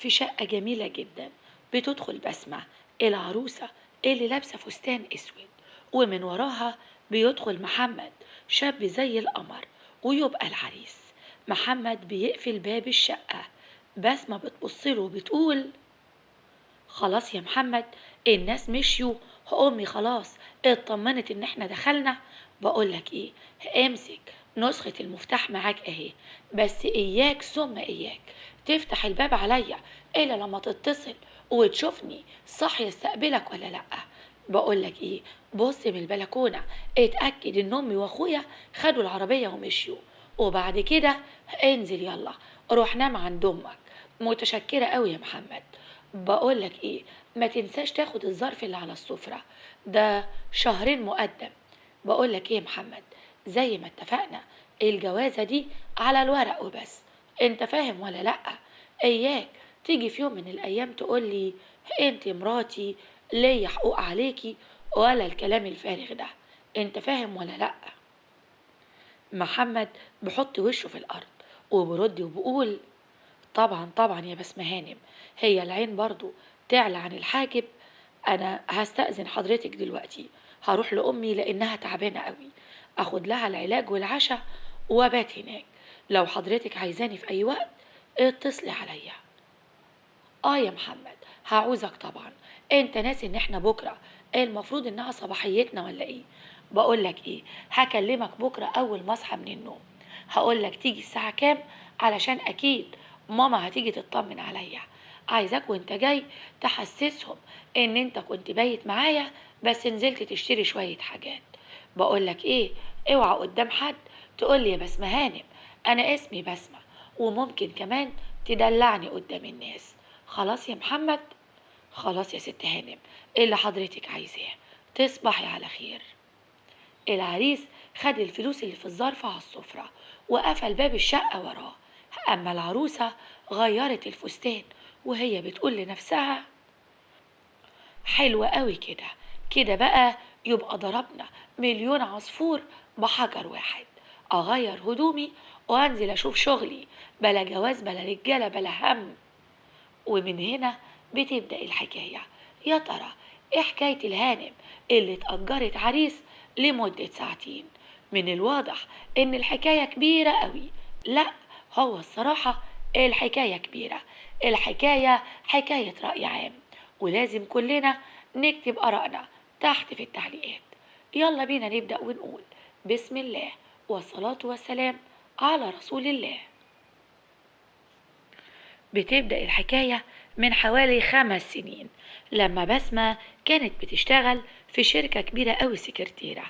في شقة جميلة جدا. بتدخل بسمة العروسة اللي لابسة فستان اسود، ومن وراها بيدخل محمد شاب زي القمر ويبقى العريس. محمد بيقفل باب الشقة. بسمة بتبصله وبتقول: خلاص يا محمد، الناس مشيوا. امي خلاص اطمنت ان احنا دخلنا. بقولك ايه، امسك نسخة المفتاح معاك اهي، بس اياك ثم اياك تفتح الباب عليا الا لما تتصل وتشوفني صاحية استقبلك ولا لا. بقولك ايه، بص من البلكونة اتأكد ان امي واخويا خدوا العربية ومشيوا، وبعد كده انزل يلا روح نام عند امك. متشكرة قوي يا محمد. بقولك ايه، ما تنساش تاخد الظرف اللي على السفرة، ده شهرين مقدم. بقولك ايه يا محمد، زي ما اتفقنا الجوازة دي على الورق وبس، انت فاهم ولا لأ؟ اياك تيجي في يوم من الايام تقولي انت مراتي ليا حقوق عليكي، ولا الكلام الفارغ ده، انت فاهم ولا لأ؟ محمد بحط وشه في الارض وبرد وبقول: طبعا طبعا يا بسمة هانم، هي العين برضو تعلى عن الحاجب. انا هستأذن حضرتك دلوقتي، هروح لأمي لأنها تعبانة قوي، اخد لها العلاج والعشاء وابات هناك. لو حضرتك عايزاني في اي وقت اتصلي عليا. اه يا محمد، هعوزك طبعا. انت ناسي ان احنا بكرة المفروض انها صباحيتنا ولا ايه؟ بقولك ايه، هكلمك بكرة اول ما اصحى من النوم، هقولك تيجي الساعة كام، علشان اكيد ماما هتيجي تطمن عليا. عايزاك وانت جاي تحسسهم ان انت كنت بايت معايا بس نزلت تشتري شوية حاجات. بقولك ايه، اوعى قدام حد تقولي يا بسمة هانم، انا اسمي بسمة، وممكن كمان تدلعني قدام الناس. خلاص يا محمد؟ خلاص يا ست هانم، إيه اللي حضرتك عايزاه. تصبحي على خير. العريس خد الفلوس اللي في الظرف على السفرة وقفل باب الشقة وراه. أما العروسة غيرت الفستان وهي بتقول لنفسها: حلوة قوي كده، كده بقى يبقى ضربنا مليون عصفور بحجر واحد. أغير هدومي وأنزل أشوف شغلي، بلا جواز بلا رجالة بلا هم. ومن هنا بتبدأ الحكاية. يا ترى ايه حكاية الهانم اللي اتأجرت عريس لمدة ساعتين؟ من الواضح ان الحكاية كبيرة قوي. لا، هو الصراحة الحكاية كبيرة. الحكاية حكاية رأي عام، ولازم كلنا نكتب آرائنا تحت في التعليقات. يلا بينا نبدأ ونقول: بسم الله والصلاة والسلام على رسول الله. بتبدأ الحكاية من حوالي 5 سنين، لما بسمة كانت بتشتغل في شركة كبيرة أوي سكرتيرة.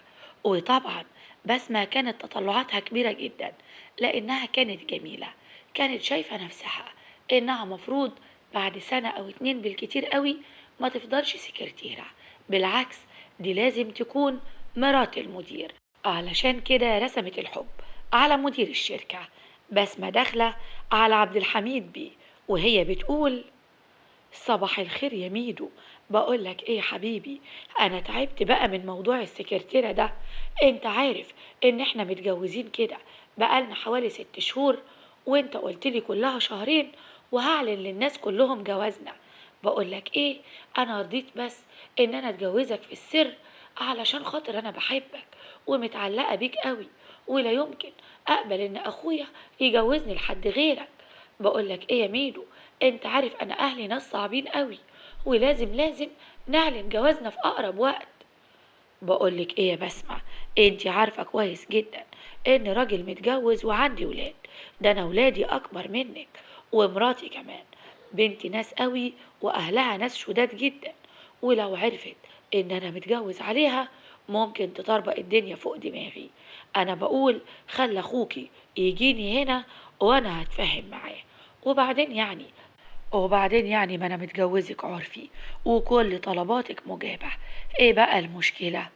وطبعا بسمة كانت تطلعاتها كبيرة جدا لأنها كانت جميلة. كانت شايفة نفسها إنها مفروض بعد سنة أو 2 بالكتير قوي ما تفضلش سكرتيرة، بالعكس دي لازم تكون مرات المدير. علشان كده رسمت الحب على مدير الشركة. بسمة داخلة على عبد الحميد بيه وهي بتقول: صباح الخير يا ميدو، بقولك ايه يا حبيبي، انا تعبت بقى من موضوع السكرتيرة ده. انت عارف ان احنا متجوزين كده بقالنا حوالي 6 شهور، وانت قلتلي كلها شهرين وهعلن للناس كلهم جوازنا. بقولك ايه، انا رضيت بس ان انا اتجوزك في السر علشان خاطر انا بحبك ومتعلقة بيك قوي، ولا يمكن اقبل ان اخويا يجوزني لحد غيرك. بقولك ايه يا ميدو، انت عارف انا اهلي ناس صعبين قوي، ولازم نعلن جوازنا في اقرب وقت. بقولك ايه يا بسمة، انت عارفة كويس جدا ان راجل متجوز وعندي ولاد، ده انا ولادي اكبر منك، ومراتي كمان بنت ناس قوي واهلها ناس شداد جدا، ولو عرفت ان انا متجوز عليها ممكن تطربق الدنيا فوق دماغي. انا بقول خلي اخوكي يجيني هنا وانا هتفاهم معاه. وبعدين يعني ما انا متجوزك عرفي وكل طلباتك مجابة، ايه بقى المشكلة؟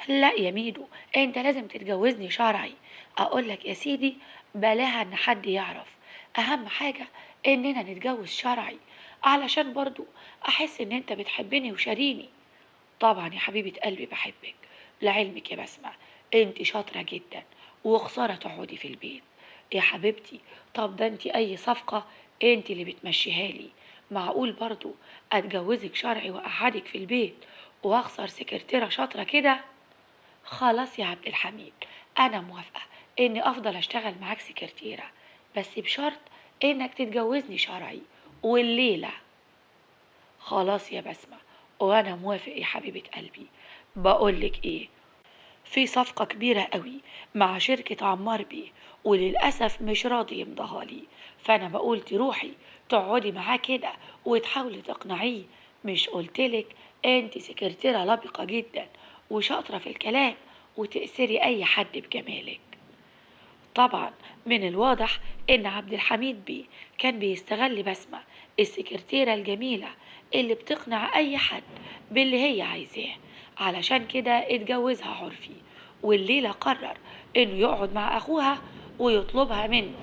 لا يا ميدو، انت لازم تتجوزني شرعي. اقولك يا سيدي، بلاها ان حد يعرف، اهم حاجة اننا نتجوز شرعي علشان برضو احس ان انت بتحبني وشاريني. طبعا يا حبيبة قلبي بحبك، لعلمك يا بسمة انت شاطرة جدا، وخسارة تقعدي في البيت يا حبيبتي. طب ده انت اي صفقة انت اللي بتمشيها لي. معقول برضو اتجوزك شرعي واقعدك في البيت واخسر سكرتيرة شاطرة كده؟ خلاص يا عبد الحميد، انا موافقة اني افضل اشتغل معاك سكرتيرة، بس بشرط انك تتجوزني شرعي والليلة. خلاص يا بسمة، وانا موافق يا حبيبة قلبي. بقولك ايه، في صفقة كبيرة قوي مع شركة عمار بيه، وللأسف مش راضي يمضيها لي. فأنا بقول تروحي تقعدي معاه كده وتحاولي تقنعيه. مش قلتلك انت سكرتيرة لبقة جدا وشاطرة في الكلام وتأثري أي حد بجمالك؟ طبعا من الواضح ان عبد الحميد بيه كان بيستغل بسمة، السكرتيرة الجميلة اللي بتقنع اي حد باللي هي عايزاه. علشان كده اتجوزها عرفي، والليلة قرر انه يقعد مع اخوها ويطلبها منه.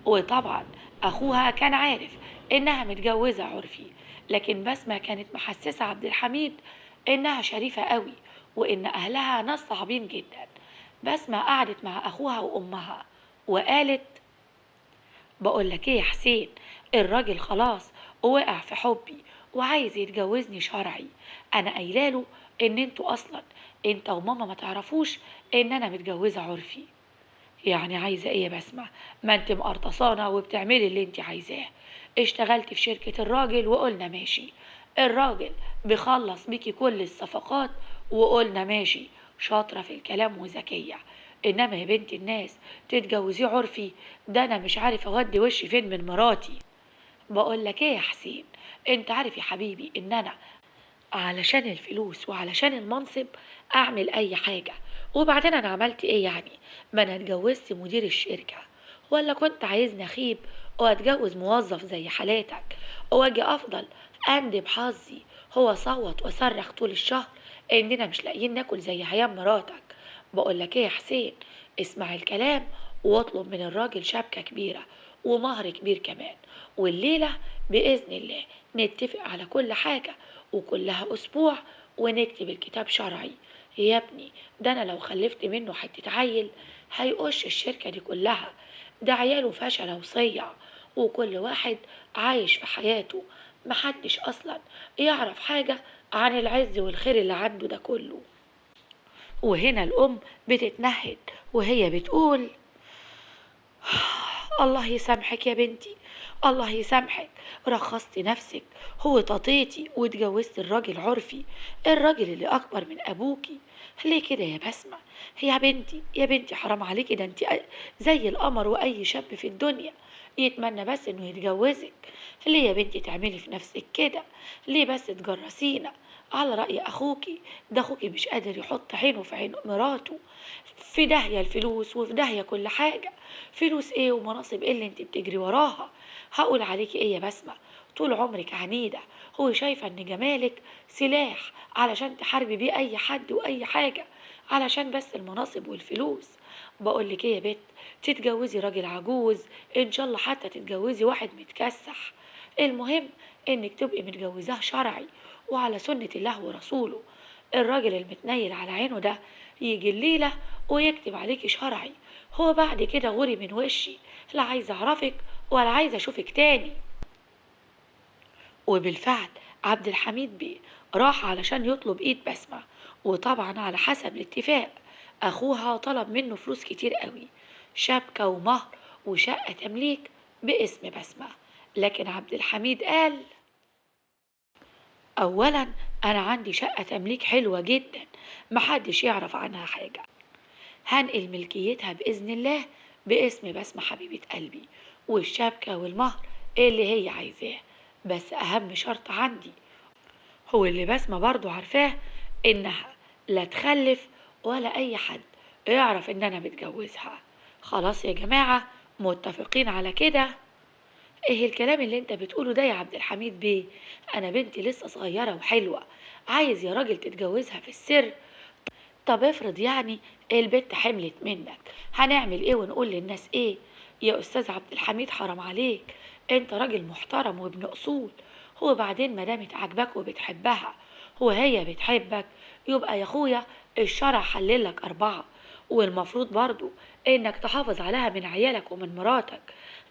وطبعا اخوها كان عارف انها متجوزة عرفي، لكن بسمة كانت محسسة عبد الحميد انها شريفة قوي وان اهلها ناس صعبين جدا. بسمة قعدت مع اخوها وامها وقالت: بقول لك ايه يا حسين، الراجل خلاص وقع في حبي وعايز يتجوزني شرعي. انا قايلاله ان انتوا اصلا انت وماما ما تعرفوش ان انا متجوزه عرفي. يعني عايزه ايه يا بسمه؟ ما انت مقرطصانه وبتعملي اللي انت عايزاه. اشتغلت في شركه الراجل وقلنا ماشي، الراجل بيخلص بيكي كل الصفقات وقلنا ماشي. شاطره في الكلام وذكيه. انما يا بنت الناس تتجوزيه عرفي؟ ده انا مش عارف اودي وشي فين من مراتي. بقول لك ايه يا حسين، انت عارف يا حبيبي ان انا علشان الفلوس وعلشان المنصب اعمل اي حاجة. وبعدين انا عملت ايه يعني؟ ما انا اتجوزت مدير الشركة، ولا كنت عايزني اخيب واتجوز موظف زي حالاتك واجي افضل اندب حظي؟ هو صوت وصرخ طول الشهر اننا مش لاقيين ناكل زي عيال مراتك. بقول لك ايه يا حسين، اسمع الكلام واطلب من الراجل شبكة كبيرة ومهر كبير كمان، والليلة بإذن الله نتفق على كل حاجة، وكلها أسبوع ونكتب الكتاب شرعي. يا ابني، ده أنا لو خلفت منه حتة عيل هيقش الشركة دي كلها. ده عياله فشلة وصيع، وكل واحد عايش في حياته، محدش أصلا يعرف حاجة عن العز والخير اللي عنده ده كله. وهنا الأم بتتنهد وهي بتقول: الله يسامحك يا بنتي، الله يسامحك. رخصت نفسك هو تطيتي واتجوزت الراجل عرفي، الراجل اللي اكبر من ابوكي. ليه كده يا بسمة؟ يا بنتي يا بنتي حرام عليكي، ده انت زي القمر واي شاب في الدنيا يتمنى بس انه يتجوزك. ليه يا بنتي تعملي في نفسك كده؟ ليه بس تجرسينا؟ على رأي اخوكي، ده اخوكي مش قادر يحط عينه في عين مراته. في داهية الفلوس وفي داهية كل حاجة. فلوس ايه ومناصب ايه اللي انت بتجري وراها؟ هقول عليكي ايه يا بسمة؟ طول عمرك عنيدة، هو شايفة ان جمالك سلاح علشان تحاربي بيه اي حد واي حاجة، علشان بس المناصب والفلوس. بقولك ايه يا بت، تتجوزي راجل عجوز، ان شاء الله حتى تتجوزي واحد متكسح، المهم انك تبقي متجوزاه شرعي وعلى سنة الله ورسوله. الراجل المتنيل على عينه ده يجي الليلة ويكتب عليكي شرعي، هو بعد كده غوري من وشي، لا عايزة اعرفك ولا عايزة اشوفك تاني. وبالفعل عبد الحميد بيه راح علشان يطلب ايد بسمة، وطبعا على حسب الاتفاق اخوها طلب منه فلوس كتير قوي، شبكة ومهر وشقة تمليك باسم بسمة. لكن عبد الحميد قال: اولا انا عندي شقة تمليك حلوة جدا محدش يعرف عنها حاجة، هنقل ملكيتها بإذن الله باسم بسمة حبيبة قلبي، والشبكة والمهر اللي هي عايزاه. بس أهم شرط عندي هو اللي بسمة برضو عارفاه، إنها لا تخلف ولا أي حد يعرف إن أنا متجوزها. خلاص يا جماعة، متفقين على كده؟ ايه الكلام اللي انت بتقوله ده يا عبد الحميد بيه؟ انا بنتي لسه صغيرة وحلوة، عايز يا راجل تتجوزها في السر؟ طب افرض يعني البت حملت منك، هنعمل ايه ونقول للناس ايه؟ يا استاذ عبد الحميد حرام عليك، انت راجل محترم وابن اصول. هو بعدين ما دامت عاجباك وبتحبها وهي بتحبك، يبقى يا اخويا الشرع حللك اربعة، والمفروض برضو انك تحافظ عليها من عيالك ومن مراتك.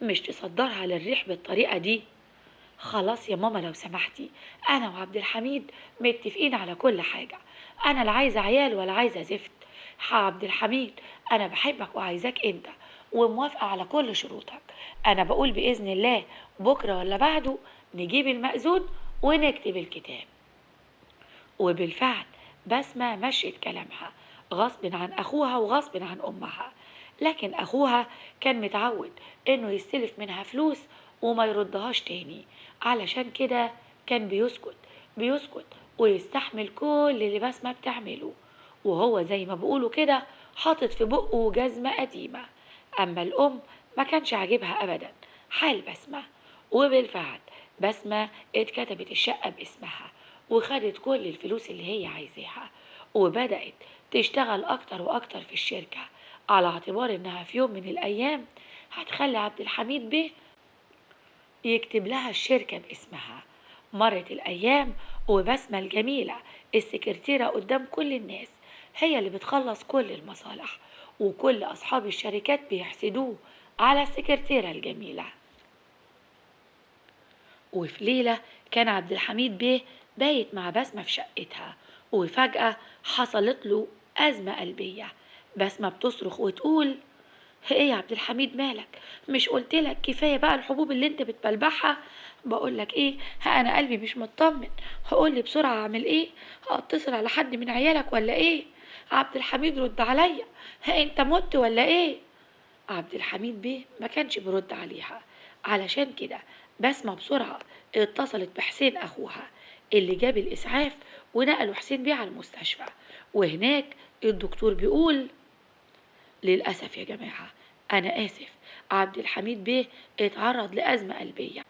مش تصدرها للريح بالطريقة دي. خلاص يا ماما لو سمحتي، انا وعبد الحميد متفقين على كل حاجة. انا لا عايزة عيال ولا عايزة زفت. عبد الحميد، انا بحبك وعايزاك انت، وموافقة على كل شروطك. انا بقول بإذن الله بكرة ولا بعده نجيب المأذون ونكتب الكتاب. وبالفعل بسمة مشيت كلامها غصب عن أخوها وغصب عن أمها. لكن أخوها كان متعود إنه يستلف منها فلوس وما يردهاش تاني، علشان كده كان بيسكت ويستحمل كل اللي بسمة بتعمله، وهو زي ما بيقولوا كده حاطط في بقه جزمة قديمة. أما الأم ما كانش عاجبها أبدا حال بسمة. وبالفعل بسمة اتكتبت الشقة باسمها، وخدت كل الفلوس اللي هي عايزاها، وبدأت تشتغل أكتر وأكتر في الشركة، على اعتبار إنها في يوم من الأيام هتخلي عبد الحميد بيه يكتب لها الشركة باسمها. مرت الأيام وبسمة الجميلة السكرتيرة قدام كل الناس هي اللي بتخلص كل المصالح، وكل أصحاب الشركات بيحسدوه على السكرتيرة الجميلة. وفي ليلة كان عبد الحميد بيه بايت مع بسمة في شقتها، وفجأة حصلت له أزمة قلبية. بسمة بتصرخ وتقول: ايه يا عبد الحميد مالك؟ مش قلتلك كفاية بقى الحبوب اللي انت بتبلبعها؟ بقولك ايه، انا قلبي مش مطمن. هقولي بسرعة اعمل ايه؟ هتصل على حد من عيالك ولا ايه؟ عبد الحميد رد عليا، انت مت ولا ايه؟ عبد الحميد بيه ما كانش بيرد عليها، علشان كده بسمة بسرعة اتصلت بحسين أخوها اللي جاب الإسعاف ونقلوا حسين بيه على المستشفى. وهناك الدكتور بيقول: للأسف يا جماعة، أنا آسف، عبد الحميد بيه اتعرض لأزمة قلبية.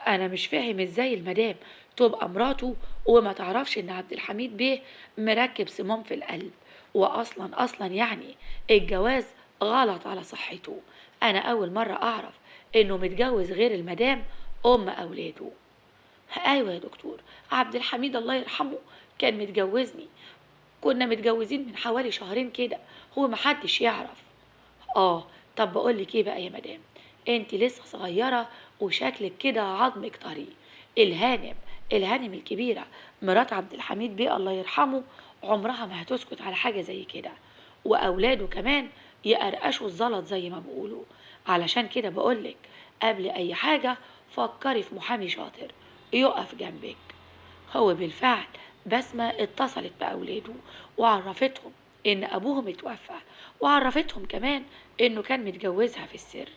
أنا مش فاهم إزاي المدام تبقى مراته وما تعرفش إن عبد الحميد بيه مركب صمام في القلب، وأصلا يعني الجواز غلط على صحته. أنا أول مرة أعرف إنه متجوز غير المدام أم أولاده. أيوة يا دكتور، عبد الحميد الله يرحمه كان متجوزني، كنا متجوزين من حوالي شهرين كده، هو محدش يعرف. اه، طب بقولك ايه بقى يا مدام، انت لسه صغيرة وشكلك كده عظمك طري. الهانم الهانم الكبيرة مرات عبد الحميد بيه الله يرحمه عمرها ما هتسكت على حاجة زي كده، واولاده كمان يقرقشوا الزلط زي ما بيقولوا. علشان كده بقولك قبل اي حاجة فكري في محامي شاطر يقف جنبك. هو بالفعل بسمة اتصلت بأولاده وعرفتهم إن أبوهم اتوفى، وعرفتهم كمان إنه كان متجوزها في السر.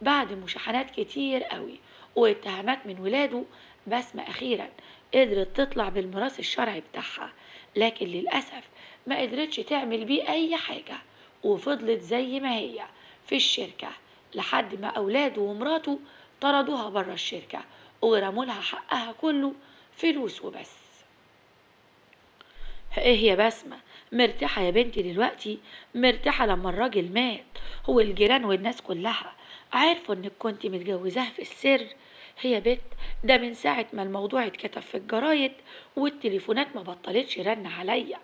بعد مشاحنات كتير قوي واتهامات من ولاده، بسمة أخيرا قدرت تطلع بالميراث الشرعي بتاعها، لكن للأسف ما قدرتش تعمل بيه أي حاجة، وفضلت زي ما هي في الشركة لحد ما أولاده ومراته طردوها بره الشركة ورموا لها حقها كله فلوس وبس. ايه يا بسمة، مرتاحة يا بنتي دلوقتي؟ مرتاحة لما الراجل مات هو الجيران والناس كلها عرفوا انك كنت متجوزاه في السر؟ هي بنت، ده من ساعة ما الموضوع اتكتب في الجرايد والتليفونات ما بطلتش رن عليا،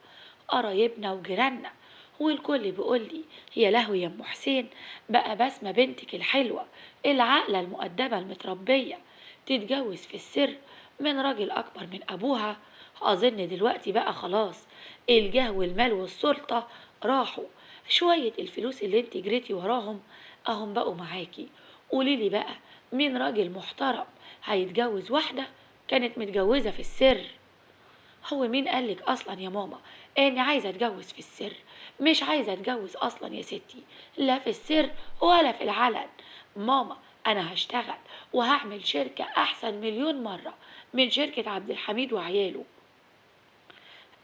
قرايبنا وجيراننا والكل بيقولي: يا لهوي يا ام حسين، بقى بسمة بنتك الحلوة العاقلة المؤدبة المتربية تتجوز في السر من راجل أكبر من أبوها؟ أظن دلوقتي بقى خلاص الجاه والمال والسلطة راحوا، شوية الفلوس اللي انت جريتي وراهم اهم بقوا معاكي. قوليلي بقى، مين راجل محترم هيتجوز واحدة كانت متجوزة في السر؟ هو مين قالك اصلا يا ماما اني عايزة اتجوز في السر؟ مش عايزة اتجوز اصلا يا ستي، لا في السر ولا في العلن. ماما، انا هشتغل وهعمل شركة احسن مليون مرة من شركة عبد الحميد وعياله.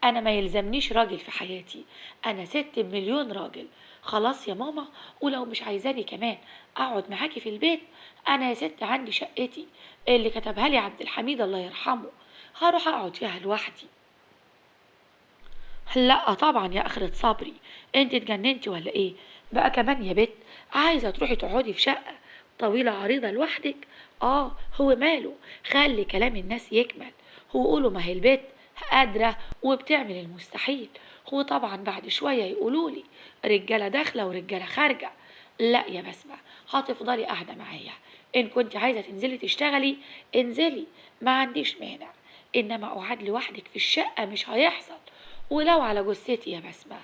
انا ما يلزمنيش راجل في حياتي، انا ست بمليون راجل. خلاص يا ماما، ولو مش عايزاني كمان اقعد معاكي في البيت، انا يا ست عندي شقتي اللي كتبها لي عبد الحميد الله يرحمه، هروح اقعد فيها لوحدي. لا طبعا يا اخرة صبري، انت اتجننتي ولا ايه؟ بقى كمان يا بت عايزة تروحي تقعدي في شقة طويلة عريضة لوحدك؟ اه، هو ماله، خلي كلام الناس يكمل، هو قولوا ما هي البت قادرة وبتعمل المستحيل. هو طبعا بعد شوية يقولولي رجالة داخلة ورجالة خارجة. لا يا بسمة، هتفضلي قاعدة معايا، إن كنت عايزة تنزلي تشتغلي انزلي، ما عنديش مانع، إنما قعاد لوحدك في الشقة مش هيحصل، ولو على جثتي يا بسمة.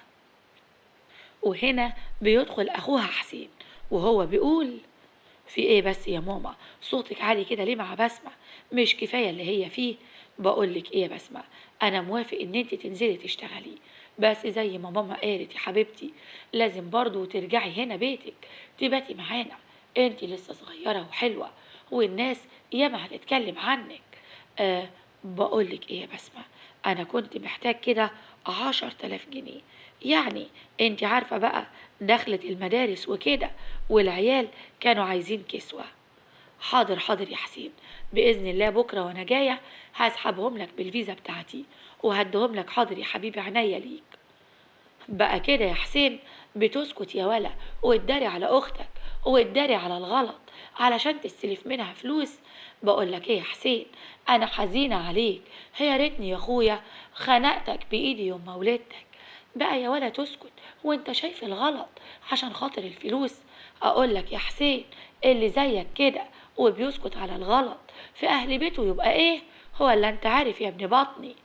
وهنا بيدخل أخوها حسين وهو بيقول: في ايه بس يا ماما؟ صوتك عالي كده ليه مع بسمة؟ مش كفاية اللي هي فيه؟ بقولك ايه يا بسمة، انا موافق ان انت تنزلي تشتغلي، بس زي ما ماما قالت يا حبيبتي، لازم برضو ترجعي هنا بيتك تباتي معانا، انت لسه صغيرة وحلوة، والناس ياما هتتكلم عنك. أه، بقولك ايه يا بسمة، انا كنت محتاج كده 10 تلاف جنيه، يعني انت عارفة بقى دخلة المدارس وكده، والعيال كانوا عايزين كسوة. حاضر حاضر يا حسين، بإذن الله بكرة وأنا جاية هسحبهم لك بالفيزا بتاعتي وهديهم لك. حاضر يا حبيبي، عينيا ليك. بقى كده يا حسين بتسكت يا ولا وتداري على أختك وتداري على الغلط علشان تستلف منها فلوس؟ بقولك ايه يا حسين، أنا حزينة عليك، هي ريتني يا أخويا خنقتك بإيدي يوم ما ولدتك. بقى يا ولا تسكت وانت شايف الغلط عشان خاطر الفلوس؟ أقولك يا حسين، اللي زيك كده وبيسكت على الغلط في أهل بيته يبقى ايه؟ هو اللي انت عارف يا ابن بطني.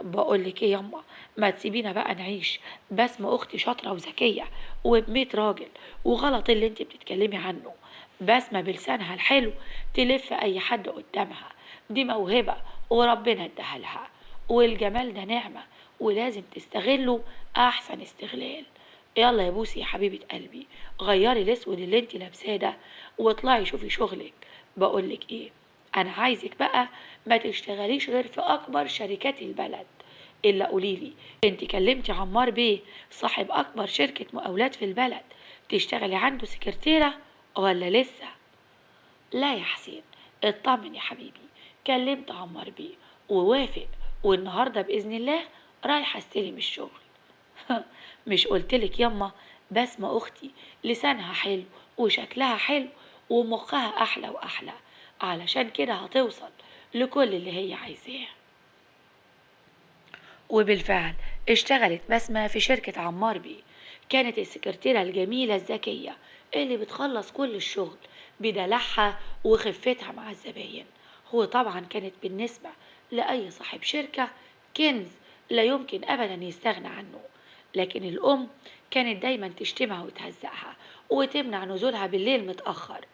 بقولك ايه ياما، ما تسيبينا بقى نعيش. بسمة اختي شاطرة وذكية وبميت راجل، وغلط اللي انت بتتكلمي عنه. بسمة بلسانها الحلو تلف اي حد قدامها، دي موهبة وربنا اداها لها، والجمال ده نعمة ولازم تستغله احسن استغلال. يلا يا بوسي يا حبيبة قلبي، غيري الاسود اللي انت لابساه ده واطلعي شوفي شغلك. بقولك ايه، انا عايزك بقى ما تشتغليش غير في اكبر شركات البلد. الا قوليلي، انت كلمتي عمار بيه صاحب اكبر شركة مقاولات في البلد تشتغلي عنده سكرتيرة ولا لسه؟ لا يا حسين، اطمن يا حبيبي، كلمت عمار بيه ووافق، والنهارده باذن الله رايحه استلم الشغل. مش قلتلك يما، بسمة اختي لسانها حلو وشكلها حلو ومخها احلى واحلى، علشان كده هتوصل لكل اللي هي عايزاه. وبالفعل اشتغلت بسمة في شركة عمار بيه، كانت السكرتيرة الجميلة الذكية اللي بتخلص كل الشغل بدلعها وخفتها مع الزباين. هو طبعا كانت بالنسبة لأي صاحب شركة كنز لا يمكن أبدا يستغنى عنه، لكن الأم كانت دايما تشتمها وتهزقها وتمنع نزولها بالليل متأخر.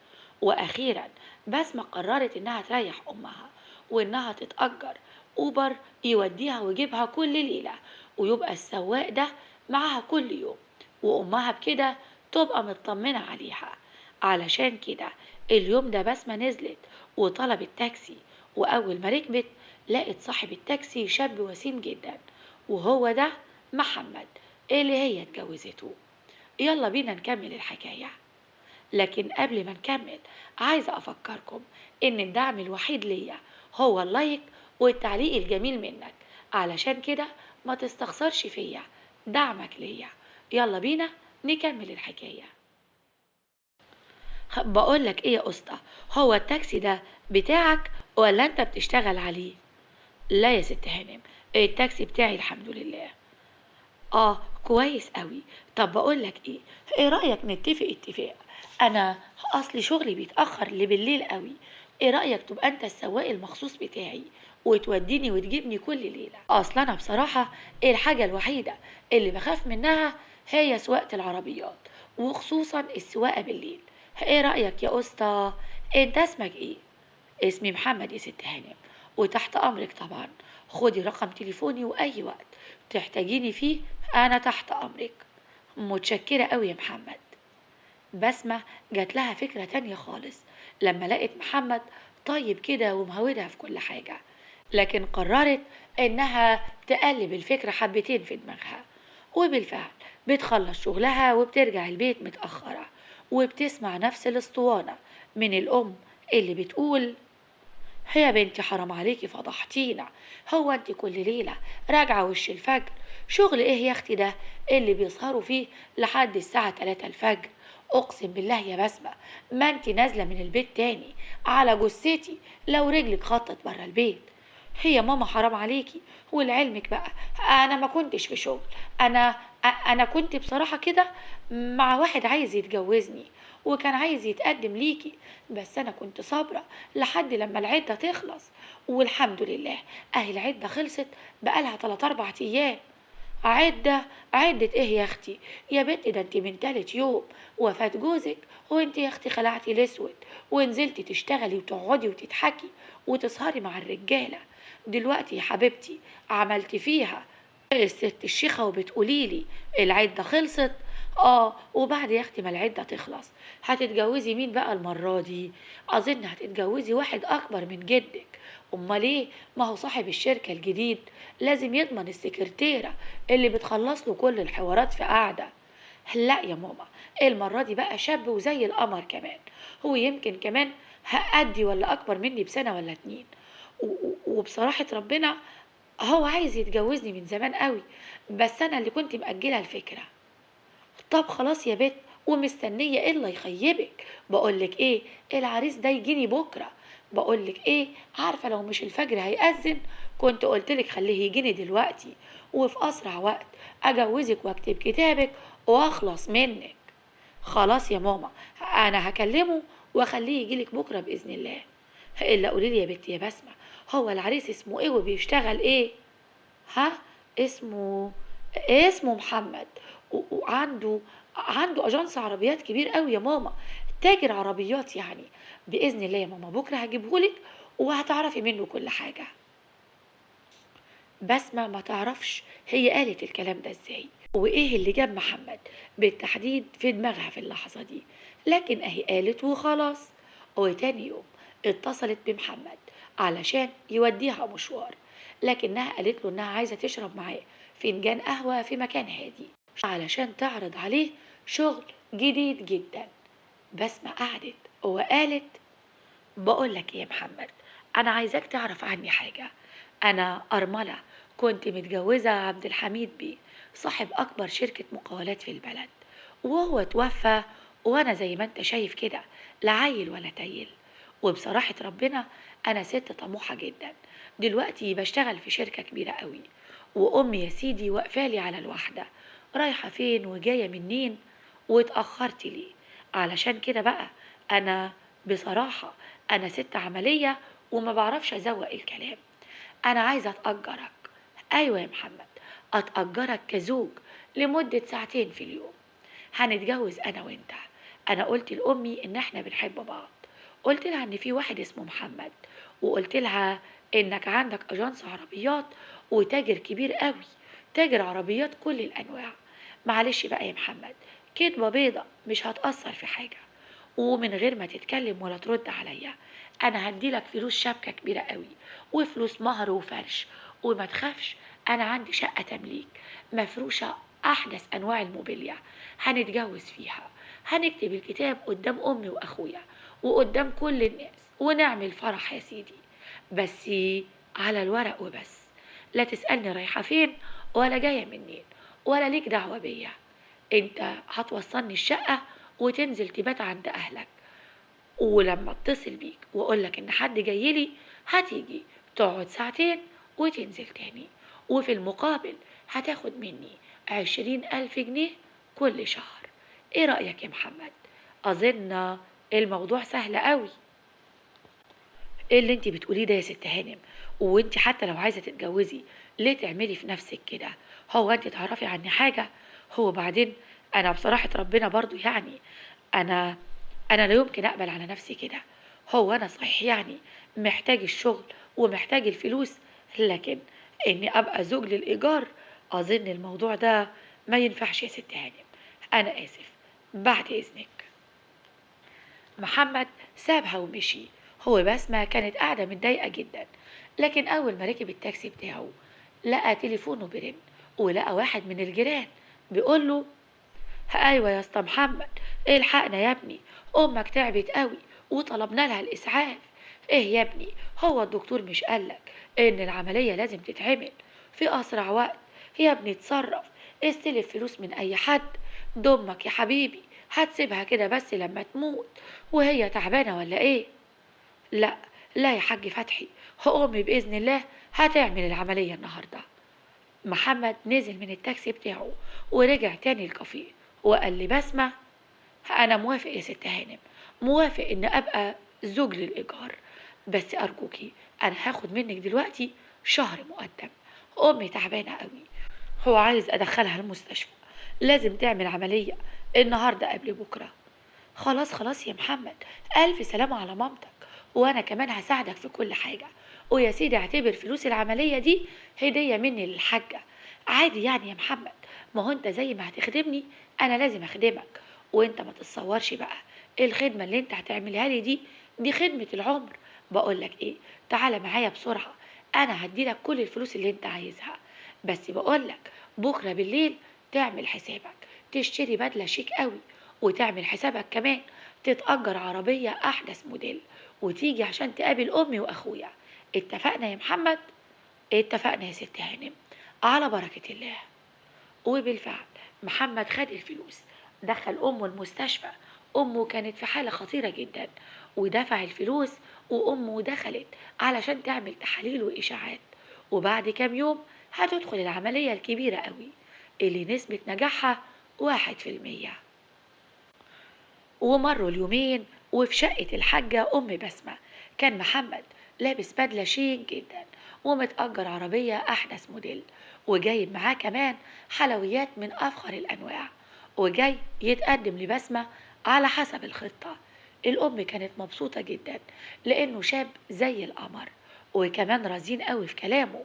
وأخيرا بسمة قررت إنها تريح أمها وإنها تتأجر أوبر يوديها ويجيبها كل ليلة، ويبقى السواق ده معاها كل يوم، وأمها بكده تبقى مطمنة عليها. علشان كده اليوم ده بسمة نزلت وطلبت تاكسي، وأول ما ركبت لقت صاحب التاكسي شاب وسيم جدا، وهو ده محمد اللي هي اتجوزته. يلا بينا نكمل الحكاية، لكن قبل ما نكمل عايزة أفكركم إن الدعم الوحيد ليا هو اللايك والتعليق الجميل منك، علشان كده ما تستخسرش فيا دعمك ليا. يلا بينا نكمل الحكاية. بقولك ايه يا اسطى، هو التاكسي ده بتاعك ولا انت بتشتغل عليه؟ لا يا ست هانم، التاكسي بتاعي الحمد لله. اه كويس قوي. طب بقولك ايه، ايه رأيك نتفق اتفاق؟ انا اصلي شغلي بيتأخر بالليل قوي، ايه رأيك تبقى انت السواق المخصوص بتاعي وتوديني وتجيبني كل ليلة؟ اصلا انا بصراحة الحاجة الوحيدة اللي بخاف منها هي سواقة العربيات، وخصوصا السواقة بالليل. ايه رأيك يا اسطى؟ انت اسمك ايه؟ اسمي محمد يا ست هانم، وتحت امرك طبعا. خدي رقم تليفوني واي وقت تحتاجيني فيه انا تحت امرك. متشكرة قوي يا محمد. بسمة جات لها فكرة تانية خالص لما لقت محمد طيب كده ومهودها في كل حاجة، لكن قررت انها تقلب الفكرة حبتين في دماغها. وبالفعل بتخلص شغلها وبترجع البيت متأخرة، وبتسمع نفس الاسطوانة من الأم اللي بتقول: يا بنتي حرام عليكي فضحتينا، هو انت كل ليلة راجعة وش الفجر؟ شغل ايه يا اختي ده اللي بيسهروا فيه لحد الساعة 3 الفجر؟ اقسم بالله يا بسمة ما انت نازلة من البيت تاني على جثتي لو رجلك خطت برا البيت. هي ماما حرام عليكي، ولعلمك بقى انا ما كنتش في شغل، انا أنا كنت بصراحة كده مع واحد عايز يتجوزني وكان عايز يتقدم ليكي، بس أنا كنت صابرة لحد لما العدة تخلص، والحمد لله أهي العدة خلصت بقالها 3 4 أيام. عدة؟ عدة ايه يا اختي؟ يا بنت ده انت من تالت يوم وفاة جوزك وانت يا اختي خلعتي الاسود ونزلتي تشتغلي وتقعدي وتضحكي وتسهري مع الرجالة. دلوقتي يا حبيبتي عملتي فيها الست الشيخة وبتقوليلي العدة خلصت. اه، وبعد يا اختي ما العدة تخلص هتتجوزي مين بقى المرة دي؟ اظن هتتجوزي واحد اكبر من جدك. امال ايه؟ ما هو صاحب الشركة الجديد لازم يضمن السكرتيرة اللي بتخلص له كل الحوارات في قعدة. لا يا ماما، المرة دي بقى شاب وزي القمر كمان، هو يمكن كمان هأدي ولا أكبر مني بسنة ولا 2. وبصراحة ربنا هو عايز يتجوزني من زمان قوي، بس أنا اللي كنت مأجلة الفكرة. طب خلاص يا بت، ومستنية ايه اللي يخيبك؟ بقولك ايه، العريس ده يجيني بكرة. بقولك ايه، عارفة لو مش الفجر هيأذن كنت قلتلك خليه يجيني دلوقتي، وفي أسرع وقت أجوزك وأكتب كتابك وأخلص منك. خلاص يا ماما، أنا هكلمه وأخليه يجيلك بكرة بإذن الله. إلا قوليلي يا بنتي يا بسمة، هو العريس اسمه ايه وبيشتغل ايه؟ ها؟ اسمه اسمه محمد، وعنده اجنس عربيات كبير قوي يا ماما، تاجر عربيات يعني. باذن الله يا ماما بكره هجيبهولك وهتعرفي منه كل حاجه. بسمة ما تعرفش هي قالت الكلام ده ازاي وايه اللي جاب محمد بالتحديد في دماغها في اللحظة دي، لكن اهي قالت وخلاص. وتاني يوم اتصلت بمحمد علشان يوديها مشوار، لكنها قالت له انها عايزة تشرب معاه فنجان قهوة في مكان هادي علشان تعرض عليه شغل جديد جدا. بسمة قعدت وقالت: بقول لك إيه يا محمد، انا عايزاك تعرف عني حاجه. انا ارمله، كنت متجوزه عبد الحميد بيه، صاحب اكبر شركه مقاولات في البلد، وهو توفى وانا زي ما انت شايف كده لا عيل ولا تيل. وبصراحه ربنا انا ست طموحه جدا، دلوقتي بشتغل في شركه كبيره قوي، وامي يا سيدي واقفالي على الواحده، رايحه فين وجايه منين واتاخرت ليه. علشان كده بقى انا بصراحه انا ست عمليه وما بعرفش ازوق الكلام. انا عايزه اتاجرك. ايوه يا محمد، اتاجرك كزوج لمده ساعتين في اليوم. هنتجوز انا وانت. انا قلت لامي ان احنا بنحب بعض، قلت لها ان في واحد اسمه محمد، وقلت لها انك عندك اجنس عربيات وتاجر كبير قوي، تاجر عربيات كل الانواع. معلش بقى يا محمد، كدبه بيضه مش هتأثر في حاجه، ومن غير ما تتكلم ولا ترد عليا انا هديلك فلوس شبكة كبيرة قوي وفلوس مهر وفرش. وما تخافش، انا عندي شقة تمليك مفروشة احدث انواع الموبيليا، هنتجوز فيها، هنكتب الكتاب قدام امي واخويا وقدام كل الناس ونعمل فرح يا سيدي، بس على الورق وبس. لا تسألني رايحة فين ولا جاية منين ولا ليك دعوة بيا. انت هتوصلني الشقة وتنزل تبات عند اهلك، ولما اتصل بيك واقولك ان حد جايلي هتيجي تقعد ساعتين وتنزل تاني، وفي المقابل هتاخد مني 20,000 جنيه كل شهر. ايه رأيك يا محمد؟ اظن الموضوع سهل قوي. ايه اللي انت بتقوليه ده يا ست هانم؟ وانت حتى لو عايزة تتجوزي ليه تعملي في نفسك كده؟ هو انت تعرفي عني حاجة؟ هو بعدين انا بصراحة ربنا برضو يعني انا انا لا يمكن اقبل على نفسي كده. هو انا صحيح يعني محتاج الشغل ومحتاج الفلوس، لكن اني ابقى زوج للايجار اظن الموضوع ده ما ينفعش يا ست هانم. انا اسف، بعد اذنك. محمد سابها ومشي. هو بسمة كانت قاعدة متضايقة جدا، لكن أول ما ركب التاكسي بتاعه لقى تليفونه برن، ولقى واحد من الجيران بيقول له: ايوه يا اسطى محمد، الحقنا يا ابني، امك تعبت قوي وطلبنا لها الاسعاف. ايه يا ابني، هو الدكتور مش قالك ان العمليه لازم تتعمل في اسرع وقت؟ يا ابني اتصرف، استلف فلوس من اي حد، دمك يا حبيبي هتسيبها كده بس لما تموت وهي تعبانه ولا ايه؟ لا، لا يا حاج فتحي، امي باذن الله هتعمل العمليه النهارده. محمد نزل من التاكسي بتاعه ورجع تاني الكافيه وقال لي بسمة، أنا موافق يا ست هانم، موافق إن أبقى زوج للإيجار، بس أرجوكي أنا هاخد منك دلوقتي شهر مقدم. أمي تعبانة قوي، هو عايز أدخلها المستشفى، لازم تعمل عملية النهاردة قبل بكرة. خلاص خلاص يا محمد، ألف سلامة على مامتك، وأنا كمان هساعدك في كل حاجة. ويا سيدي اعتبر فلوس العملية دي هدية مني للحاجة. عادي يعني يا محمد، ما هو انت زي ما هتخدمني أنا لازم أخدمك. وانت ما تتصورش بقى الخدمة اللي انت هتعملها لي دي خدمة العمر. بقولك ايه، تعالى معايا بسرعة، أنا هديلك كل الفلوس اللي انت عايزها. بس بقولك بكرة بالليل تعمل حسابك تشتري بدلة شيك قوي، وتعمل حسابك كمان تتأجر عربية أحدث موديل، وتيجي عشان تقابل أمي وأخويا. اتفقنا يا محمد؟ اتفقنا يا ست هانم، على بركة الله. وبالفعل محمد خد الفلوس، دخل أمه المستشفى. أمه كانت في حالة خطيرة جدا، ودفع الفلوس وأمه دخلت علشان تعمل تحاليل وإشاعات. وبعد كام يوم هتدخل العملية الكبيرة قوي اللي نسبة نجاحها 1%. ومروا اليومين، وفي شقة الحاجة أم بسمة كان محمد لابس بدلة شيك جدا، ومتأجر عربية أحدث موديل، وجايب معاه كمان حلويات من أفخر الأنواع، وجاي يتقدم لبسمة على حسب الخطة. الأم كانت مبسوطة جدا لأنه شاب زي القمر، وكمان رزين قوي في كلامه،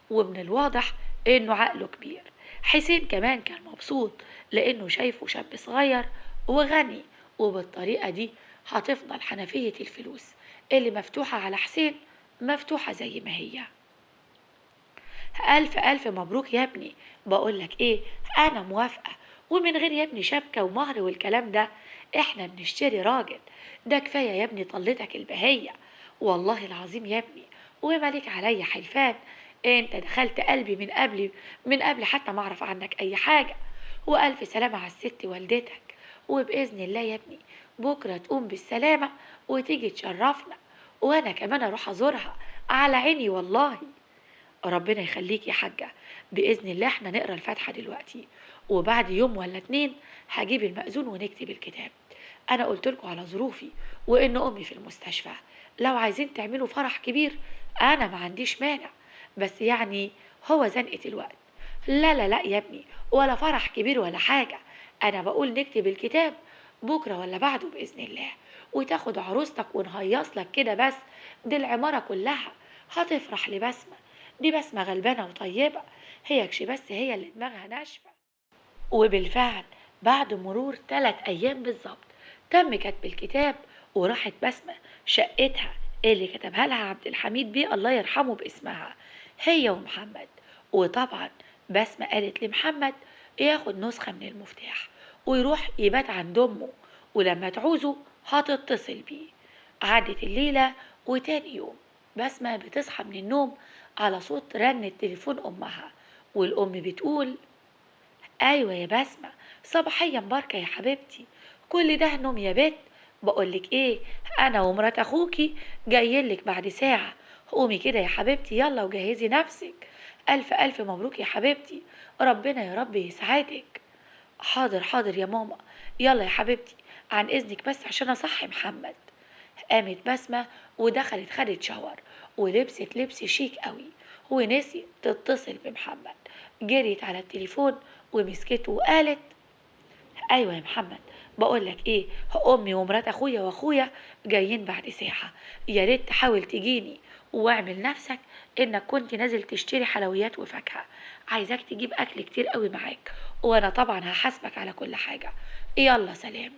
ومن الواضح إنه عقله كبير. حسين كمان كان مبسوط لأنه شايفه شاب صغير وغني، وبالطريقة دي هتفضل حنفية الفلوس اللي مفتوحة على حسين مفتوحة زي ما هي. ألف ألف مبروك يا ابني. بقولك إيه، أنا موافقة، ومن غير يا ابني شبكة ومهر والكلام ده، إحنا بنشتري راجل. ده كفاية يا ابني طلتك البهية، والله العظيم يا ابني، ومالك عليا حلفان. انت دخلت قلبي من قبل حتى ما اعرف عنك اي حاجة. والف سلامة على الست والدتك، وباذن الله يا ابني بكرة تقوم بالسلامة وتيجي تشرفنا، وانا كمان اروح ازورها على عيني والله. ربنا يخليك يا حاجة، بإذن الله احنا نقرا الفاتحة دلوقتي، وبعد يوم ولا اتنين هجيب المأذون ونكتب الكتاب. أنا قلتلكوا على ظروفي وإن أمي في المستشفى، لو عايزين تعملوا فرح كبير أنا ما عنديش مانع، بس يعني هو زنقة الوقت. لا لا لا يا ابني، ولا فرح كبير ولا حاجة، أنا بقول نكتب الكتاب بكرة ولا بعده بإذن الله، وتاخد عروستك ونهيص لك كده بس. دي العمارة كلها هتفرح لبسمة، دي بسمة غلبانة وطيبة، هيكش بس هي اللي دماغها ناشفة. وبالفعل بعد مرور 3 أيام بالظبط تم كتب الكتاب، وراحت بسمة شقتها اللي كتبها لها عبد الحميد بيه الله يرحمه باسمها هي ومحمد. وطبعا بسمة قالت لمحمد ياخد نسخة من المفتاح ويروح يبات عند أمه، ولما تعوزه هتتصل بيه. عدت الليلة، وتاني يوم بسمة بتصحى من النوم على صوت رن تليفون أمها، والأم بتقول: ايوه يا بسمة، صباحية مباركة يا حبيبتي، كل ده نوم يا بت؟ بقولك ايه، انا ومرات اخوكي جايلك بعد ساعة، قومي كده يا حبيبتي يلا وجهزي نفسك. الف الف مبروك يا حبيبتي، ربنا يا رب يسعدك. حاضر حاضر يا ماما، يلا يا حبيبتي، عن اذنك بس عشان اصحي محمد. قامت بسمة ودخلت خدت شاور ولبست لبس شيك قوي، ونسي تتصل بمحمد. جريت على التليفون ومسكته وقالت: ايوه يا محمد، بقولك ايه، امي ومرات اخويا واخويا جايين بعد ساعة، يا ريت تحاول تجيني، واعمل نفسك انك كنت نازل تشتري حلويات وفاكهة، عايزاك تجيب اكل كتير قوي معاك، وانا طبعا هحاسبك على كل حاجة. يلا سلام.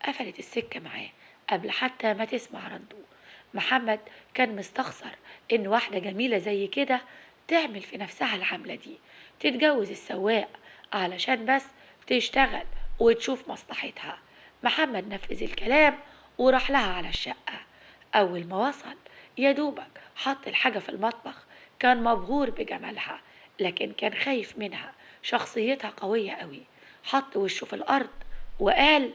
قفلت السكة معاه قبل حتى ما تسمع رده. محمد كان مستخسر إن واحدة جميلة زي كده تعمل في نفسها العملة دي، تتجوز السواق علشان بس تشتغل وتشوف مصلحتها. محمد نفذ الكلام وراح لها على الشقة. أول ما وصل يا دوبك حط الحاجة في المطبخ، كان مبهور بجمالها لكن كان خايف منها، شخصيتها قوية قوي. حط وشه في الأرض وقال: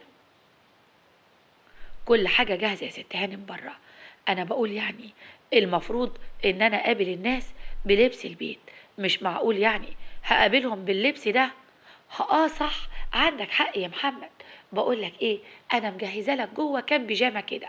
كل حاجة جاهزة يا ست هانم بره. أنا بقول يعني المفروض إن أنا أقابل الناس بلبس البيت، مش معقول يعني هقابلهم باللبس ده. اه صح، عندك حق يا محمد. بقول لك ايه، انا مجهزه لك جوه كام بيجامه كده.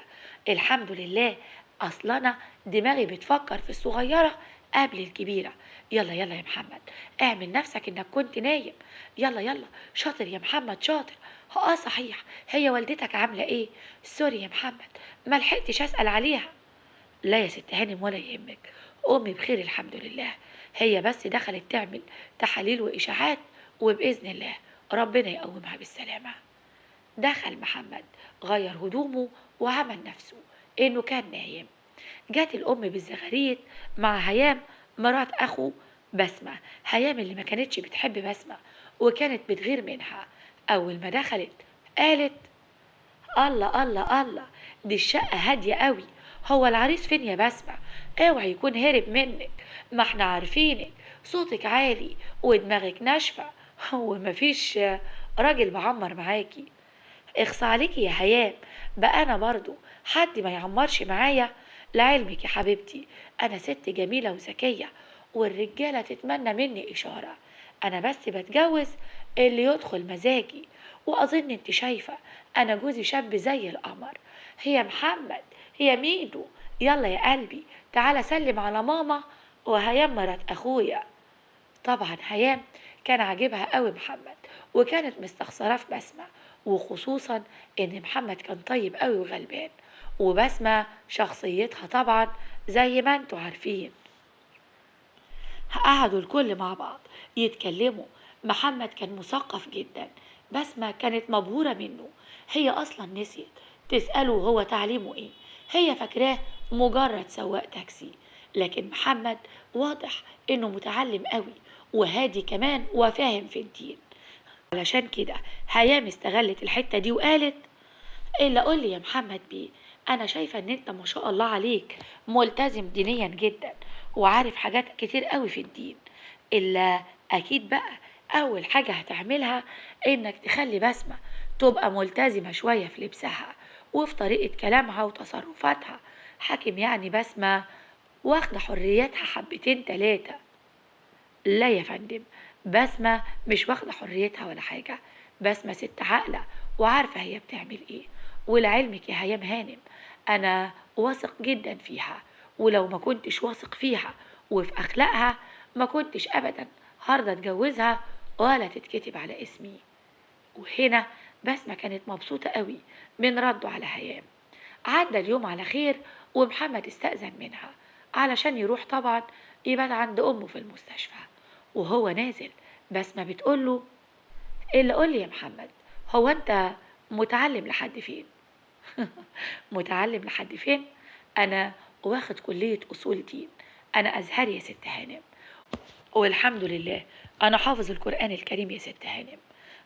الحمد لله. اصل انا دماغي بتفكر في الصغيره قبل الكبيره. يلا يلا يا محمد، اعمل نفسك انك كنت نايم. يلا يلا، شاطر يا محمد شاطر. اه صحيح، هي والدتك عامله ايه؟ سوري يا محمد، ما لحقتش اسال عليها. لا يا ست هانم ولا يهمك، أمي بخير الحمد لله. هي بس دخلت تعمل تحاليل وإشاعات، وبإذن الله ربنا يقومها بالسلامة. دخل محمد، غير هدومه وعمل نفسه إنه كان نايم. جات الأم بالزغاريت مع هيام مرات أخو بسمة. هيام اللي ما كانتش بتحب بسمة وكانت بتغير منها. أول ما دخلت قالت: الله الله الله، دي الشقة هادية قوي. هو العريس فين يا بسمة؟ اوعي يكون هرب منك، ما احنا عارفينك، صوتك عالي ودماغك ناشفة، هو مفيش راجل معمر معاكي. اخص عليكي يا هيام، بقى انا برضو حد ما يعمرش معايا؟ لعلمك يا حبيبتي، انا ست جميلة وذكية، والرجالة تتمنى مني اشارة. انا بس بتجوز اللي يدخل مزاجي، واظن انت شايفة انا جوزي شاب زي القمر. هي محمد، هي ميدو، يلا يا قلبي تعالى سلم على ماما وهيام مرات اخويا. طبعا هيام كان عاجبها قوي محمد، وكانت مستخسراه في بسمة، وخصوصا ان محمد كان طيب قوي وغلبان، وبسمة شخصيتها طبعا زي ما انتوا عارفين. قعدوا الكل مع بعض يتكلموا. محمد كان مثقف جدا، بسمة كانت مبهورة منه. هي أصلا نسيت تسأله هو تعليمه إيه، هي فاكراه مجرد سواق تاكسي. لكن محمد واضح إنه متعلم قوي، وهادي كمان وفاهم في الدين. علشان كده هيام استغلت الحتة دي وقالت: إلا قول لي يا محمد بيه، أنا شايفة إن أنت ما شاء الله عليك ملتزم دينيا جدا، وعارف حاجات كتير قوي في الدين. إلا أكيد بقى أول حاجة هتعملها إنك تخلي بسمة تبقى ملتزمة شوية في لبسها وفي طريقة كلامها وتصرفاتها. حاكم يعني بسمة واخدة حريتها حبتين تلاتة. لا يا فندم، بسمة مش واخدة حريتها ولا حاجة. بسمة ست عاقلة وعارفة هي بتعمل ايه. ولعلمك يا هيام هانم، انا واثق جدا فيها، ولو ما كنتش واثق فيها وفي اخلاقها ما كنتش ابدا هرضى اتجوزها ولا تتكتب على اسمي. وهنا بسمة كانت مبسوطة قوي من رده على هيام. عدى اليوم على خير، ومحمد استأذن منها علشان يروح طبعا يبات عند أمه في المستشفى. وهو نازل بسمة بتقوله: اللي قولي يا محمد، هو أنت متعلم لحد فين؟ متعلم لحد فين؟ أنا واخد كلية أصول دين، أنا أزهري يا ست هانم، والحمد لله أنا حافظ القرآن الكريم يا ست هانم.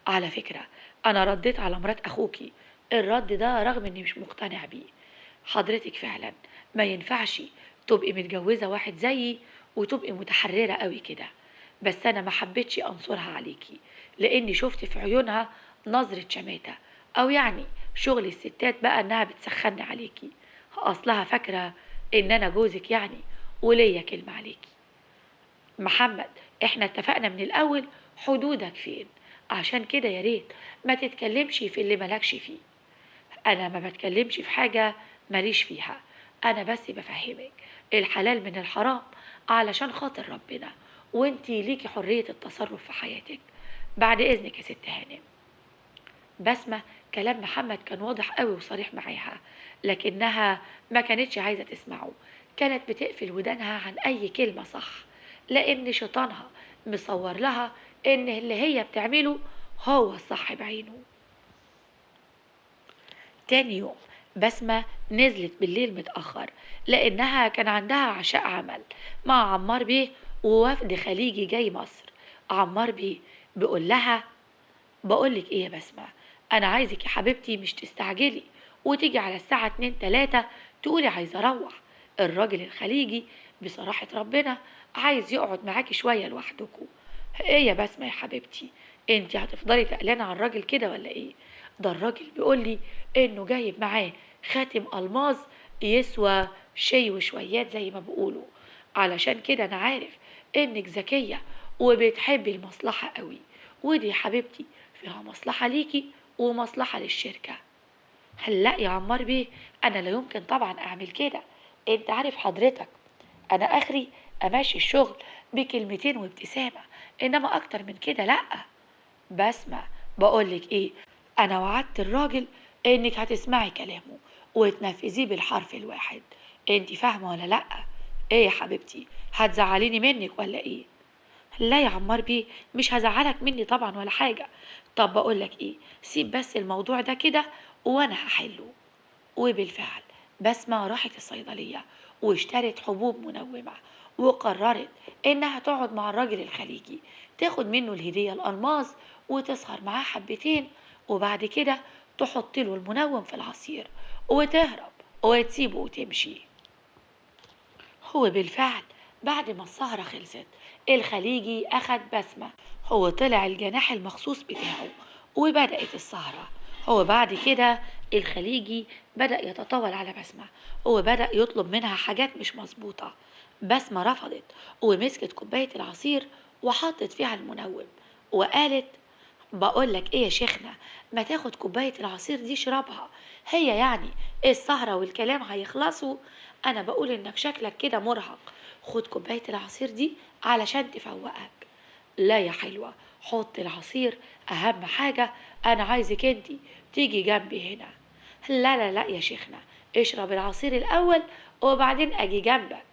على فكرة، أنا رديت على مرات أخوكي الرد ده رغم إني مش مقتنع بيه. حضرتك فعلا ما ينفعش تبقي متجوزة واحد زيي وتبقي متحررة قوي كده، بس أنا ما حبيتش أنصرها عليكي، لأني شفت في عيونها نظرة شماتة، أو يعني شغل الستات بقى إنها بتسخن عليكي. أصلها فاكرة إن أنا جوزك يعني، وليا كلمة عليكي. محمد، احنا اتفقنا من الاول حدودك فين، عشان كده يا ريت ما تتكلمش في اللي مالكش فيه. انا ما بتكلمش في حاجة ماليش فيها، انا بس بفهمك الحلال من الحرام علشان خاطر ربنا، وانتي ليكي حرية التصرف في حياتك. بعد اذنك يا ست هانم. بسمة كلام محمد كان واضح قوي وصريح معاها، لكنها ما كانتش عايزة تسمعه. كانت بتقفل ودانها عن أي كلمة صح، لأن شيطانها مصور لها إن اللي هي بتعمله هو الصح بعينه. تاني يوم بسمة نزلت بالليل متأخر، لأنها كان عندها عشاء عمل مع عمار بيه ووفد خليجي جاي مصر. عمار بيه بيقول لها: بقولك ايه يا بسمة، انا عايزك يا حبيبتي مش تستعجلي وتيجي على الساعة 2 3 تقولي عايزة اروح. الراجل الخليجي بصراحة ربنا عايز يقعد معاكي شوية لوحدكوا. ايه يا بسمة يا حبيبتي، انتي هتفضلي تقلانة على الراجل كده ولا ايه؟ ده الراجل بيقولي انه جايب معاه خاتم الماظ يسوى شي وشويات زي ما بيقولوا، علشان كده أنا عارف إنك ذكية وبتحبي المصلحة قوي، ودي يا حبيبتي فيها مصلحة ليكي ومصلحة للشركة. هل لا يا عمار بيه، أنا لا يمكن طبعا أعمل كده. أنت عارف حضرتك أنا آخري أمشي الشغل بكلمتين وابتسامة، إنما أكتر من كده لأ. بسمة، بقولك إيه، أنا وعدت الراجل إنك هتسمعي كلامه وتنفذيه بالحرف الواحد. أنت فاهمة ولا لأ؟ إيه يا حبيبتي، هتزعليني منك ولا إيه؟ لا يا عمار بيه، مش هزعلك مني طبعا ولا حاجة. طب بقولك إيه، سيب بس الموضوع ده كده وأنا هحله. وبالفعل بسمة راحت الصيدلية واشترت حبوب منومة، وقررت إنها تقعد مع الراجل الخليجي تاخد منه الهدية الألماظ وتسهر معاه حبتين، وبعد كده تحط له المنوم في العصير وتهرب وتسيبه وتمشي. هو بالفعل بعد ما السهرة خلصت الخليجي أخد بسمة، هو طلع الجناح المخصوص بتاعه وبدأت السهرة. هو بعد كده الخليجي بدأ يتطاول على بسمة وبدأ يطلب منها حاجات مش مظبوطة. بسمة رفضت ومسكت كوباية العصير وحطت فيها المنوم وقالت: بقولك ايه يا شيخنا، ما تاخد كوباية العصير دي اشربها، هي يعني السهرة والكلام هيخلصوا؟ انا بقول انك شكلك كده مرهق، خد كوباية العصير دي علشان تفوقك. لا يا حلوة، حط العصير اهم حاجة، انا عايزك انتي تيجي جنبي هنا. لا لا لا يا شيخنا، اشرب العصير الاول وبعدين اجي جنبك.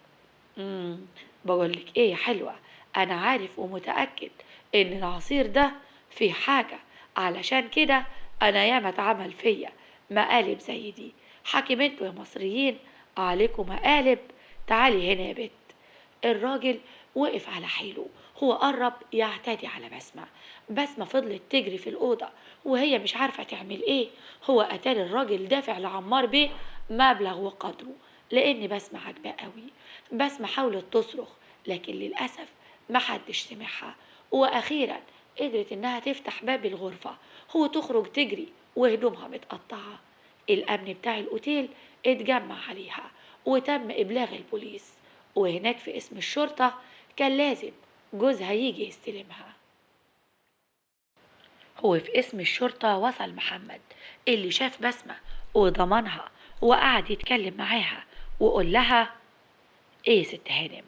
امم بقولك ايه يا حلوة، انا عارف ومتأكد ان العصير ده فيه حاجة، علشان كده انا ياما اتعمل فيا مقالب زي دي. حاكم انتوا يا مصريين عليكم مقالب. تعالي هنا يا بت. الراجل وقف على حيله، هو قرب يعتدي على بسمة. بسمة فضلت تجري في الأوضة وهي مش عارفة تعمل ايه. هو أتاري الراجل دافع لعمار بيه مبلغ وقدره، لأن بسمة عجباه قوي. بسمة حاولت تصرخ لكن للأسف محدش سمعها، وأخيرا قدرت إنها تفتح باب الغرفة وتخرج تجري وهدومها متقطعة. الأمن بتاع الأوتيل اتجمع عليها وتم إبلاغ البوليس، وهناك في اسم الشرطة كان لازم جوزها يجي يستلمها. هو في اسم الشرطة وصل محمد اللي شاف بسمة وضمنها وقعد يتكلم معاها وقول لها: ايه يا ست هانم،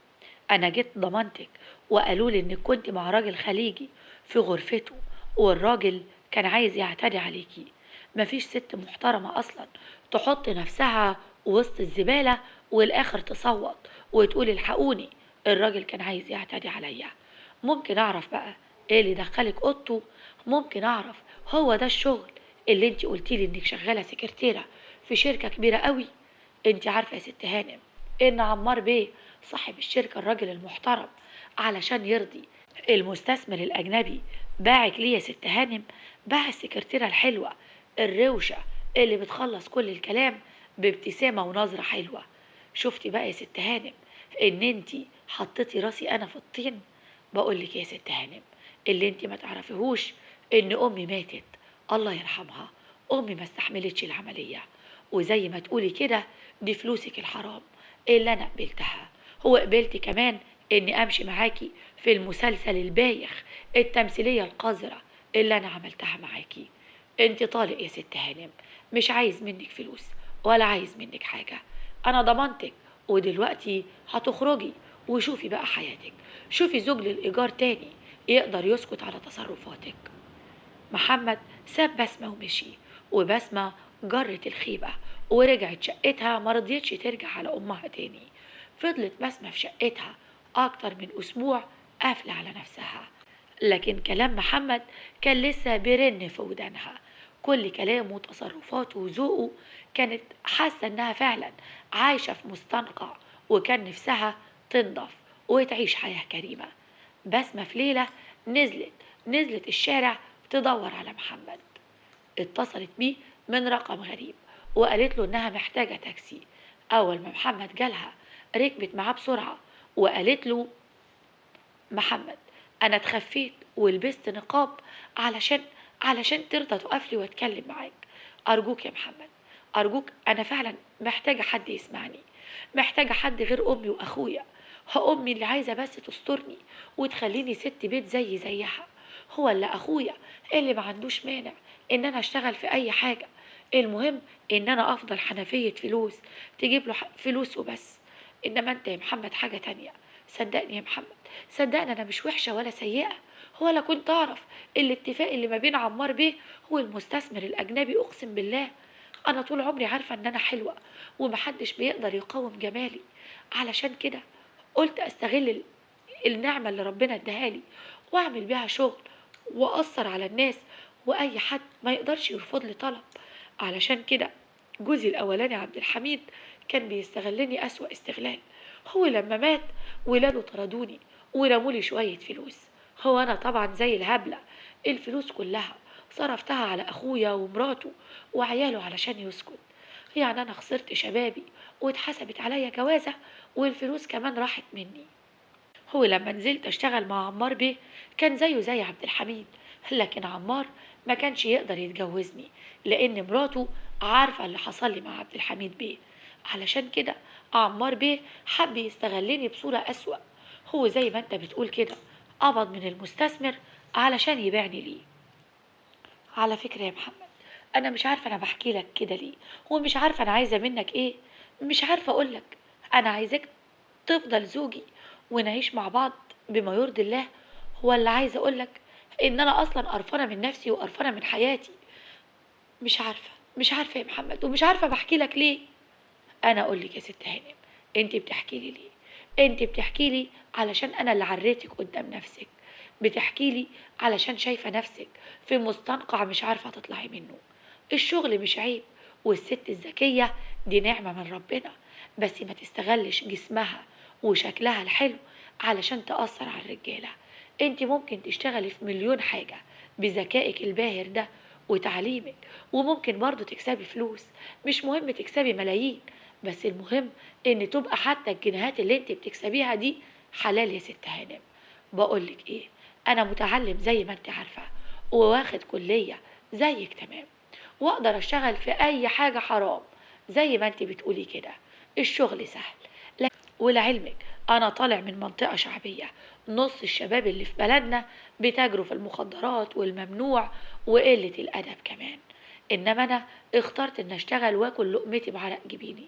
انا جيت ضمنتك وقالوا لي انك كنت مع راجل خليجي في غرفته، والراجل كان عايز يعتدي عليكي. مفيش ست محترمة اصلا تحط نفسها وسط الزبالة والاخر تصوت وتقول: الحقوني، الراجل كان عايز يعتدي عليا. ممكن اعرف بقى ايه اللي دخلك اوضته؟ ممكن اعرف هو ده الشغل اللي انت قلتيلي انك شغالة سكرتيرة في شركة كبيرة قوي؟ انت عارفة يا ست هانم ان عمار بيه صاحب الشركة الراجل المحترم علشان يرضي المستثمر الأجنبي باعك ليه يا ست هانم؟ باع السكرتيرة الحلوة الروشة اللي بتخلص كل الكلام بابتسامة ونظرة حلوة. شفتي بقى يا ست هانم ان انتي حطيتي راسي انا في الطين؟ بقولك يا ست هانم، اللي انتي ما تعرفيهوش ان امي ماتت الله يرحمها. امي ما استحملتش العملية، وزي ما تقولي كده دي فلوسك الحرام اللي انا قبلتها، هو قبلت كمان اني امشي معاكي في المسلسل البايخ، التمثيلية القذرة اللي انا عملتها معاكي. انت طالق يا ست هانم، مش عايز منك فلوس ولا عايز منك حاجة، انا ضمنتك، ودلوقتي هتخرجي وشوفي بقى حياتك، شوفي زوج للإيجار تاني يقدر يسكت على تصرفاتك. محمد ساب بسمة ومشي، وبسمة جرت الخيبة ورجعت شقتها، مرضيتش ترجع على أمها تاني. فضلت بسمة في شقتها أكتر من أسبوع قافلة على نفسها، لكن كلام محمد كان لسه بيرن في ودانها. كل كلامه وتصرفاته وذوقه كانت حاسة إنها فعلا عايشة في مستنقع، وكان نفسها تنضف وتعيش حياة كريمة. بسمة في ليلة نزلت الشارع تدور على محمد، اتصلت بيه من رقم غريب وقالت له إنها محتاجة تاكسي. أول ما محمد جالها ركبت معاه بسرعة وقالت له: محمد، أنا اتخفيت ولبست نقاب علشان ترضى تقفلي واتكلم معاك. أرجوك يا محمد، أرجوك، أنا فعلا محتاجة حد يسمعني، محتاجة حد غير أمي وأخويا. أمي اللي عايزة بس تسترني وتخليني ست بيت زيها. هو اللي أخويا اللي ما عندوش مانع إن أنا أشتغل في أي حاجة، المهم إن أنا أفضل حنفية فلوس تجيب له فلوس وبس. إنما أنت يا محمد حاجة تانية. صدقني يا محمد، صدقني أنا مش وحشة ولا سيئة، ولا كنت أعرف الاتفاق اللي ما بين عمار بيه والمستثمر الأجنبي. أقسم بالله أنا طول عمري عارفة إن أنا حلوة ومحدش بيقدر يقاوم جمالي. علشان كده قلت أستغل النعمة اللي ربنا اداهالي وأعمل بيها شغل وأثر على الناس، وأي حد ما يقدرش يرفض لي طلب. علشان كده جوزي الأولاني عبد الحميد كان بيستغلني أسوأ استغلال. هو لما مات ولاده طردوني ورمولي شوية فلوس. هو أنا طبعا زي الهبلة الفلوس كلها صرفتها على أخويا ومراته وعياله علشان يسكت. يعني أنا خسرت شبابي واتحسبت عليا جوازة والفلوس كمان راحت مني. هو لما نزلت اشتغل مع عمار بيه كان زيه زي عبد الحميد، لكن عمار ما كانش يقدر يتجوزني لان مراته عارفة اللي حصل لي مع عبد الحميد بيه. علشان كده عمار بيه حب يستغلني بصورة أسوأ. هو زي ما انت بتقول كده قبض من المستثمر علشان يبيعني ليه. على فكرة يا محمد، أنا مش عارفة أنا بحكي لك كده ليه، ومش عارفة أنا عايزة منك إيه. مش عارفة أقولك. أنا عايزاك تفضل زوجي ونعيش مع بعض بما يرضي الله، ولا عايزة أقولك إن أنا أصلا قرفانة من نفسي وقرفانة من حياتي. مش عارفة يا محمد، ومش عارفة بحكي لك ليه. انا اقول لك يا ست هانم، انت بتحكي لي ليه؟ انت بتحكي لي علشان انا اللي عريتك قدام نفسك، بتحكي لي علشان شايفه نفسك في مستنقع مش عارفه تطلعي منه. الشغل مش عيب، والست الذكيه دي نعمه من ربنا، بس ما تستغلش جسمها وشكلها الحلو علشان تأثر على الرجاله. انت ممكن تشتغلي في مليون حاجه بذكائك الباهر ده وتعليمك، وممكن برضو تكسبي فلوس. مش مهم تكسبي ملايين، بس المهم ان تبقى حتى الجنيهات اللي انت بتكسبيها دي حلال يا ست هانم. بقولك ايه، انا متعلم زي ما انت عارفة وواخد كلية زيك تمام، واقدر اشتغل في اي حاجة حرام زي ما انت بتقولي كده. الشغل سهل. ولعلمك انا طالع من منطقة شعبية، نص الشباب اللي في بلدنا بتجروا في المخدرات والممنوع وقلة الادب كمان. انما انا اخترت ان اشتغل واكل لقمتي بعرق جبيني.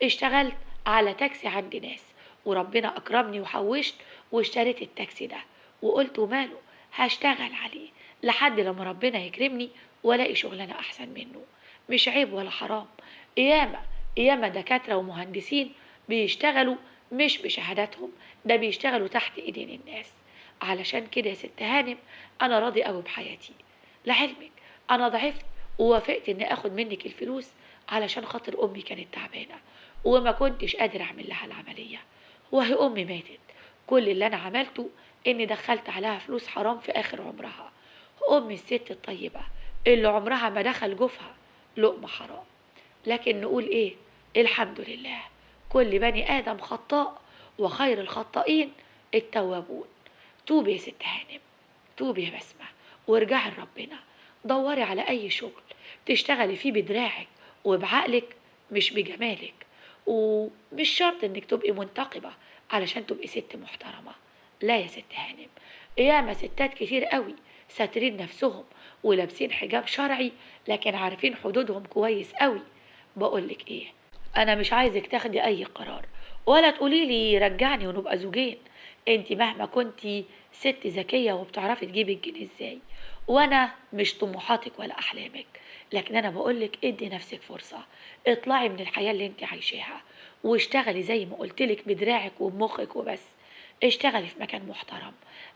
اشتغلت على تاكسي عند ناس، وربنا اكرمني وحوشت واشتريت التاكسي ده، وقلت وماله هشتغل عليه لحد لما ربنا يكرمني والاقي شغلانه احسن منه. مش عيب ولا حرام. ياما ياما دكاتره ومهندسين بيشتغلوا مش بشهاداتهم، ده بيشتغلوا تحت ايدين الناس. علشان كده يا ست هانم انا راضي قوي بحياتي. لعلمك انا ضعفت ووافقت اني اخد منك الفلوس علشان خاطر امي كانت تعبانه وما كنتش قادر اعمل لها العمليه، وهي امي ماتت. كل اللي انا عملته اني دخلت عليها فلوس حرام في اخر عمرها. امي الست الطيبه اللي عمرها ما دخل جوفها لقمه حرام. لكن نقول ايه؟ الحمد لله، كل بني ادم خطاء وخير الخطائين التوابون. توبي يا ست هانم، توبي يا بسمة، وارجعي لربنا. دوري على أي شغل تشتغلي فيه بدراعك وبعقلك مش بجمالك. ومش شرط انك تبقي منتقبة علشان تبقي ست محترمة. لا يا ست هانم، ياما ستات كتير قوي ساترين نفسهم ولابسين حجاب شرعي لكن عارفين حدودهم كويس قوي. بقولك ايه، انا مش عايزك تاخدي اي قرار ولا تقولي لي رجعني ونبقى زوجين. انت مهما كنتي ست ذكية وبتعرفي تجيبي الجنيه ازاي، وانا مش طموحاتك ولا احلامك. لكن انا بقولك ادي نفسك فرصة، اطلعي من الحياة اللي انت عايشاها واشتغلي زي ما قلتلك بدراعك وبمخك وبس. اشتغلي في مكان محترم،